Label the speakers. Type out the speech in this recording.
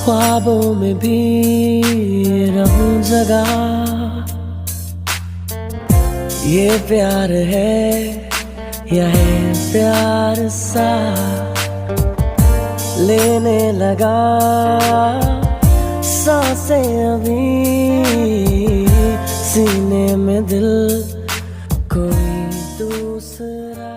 Speaker 1: ख्वाबों में भी रहूं जगह। ये प्यार है या है प्यार सा, लेने लगा सांसें अभी, सीने में दिल कोई दूसरा।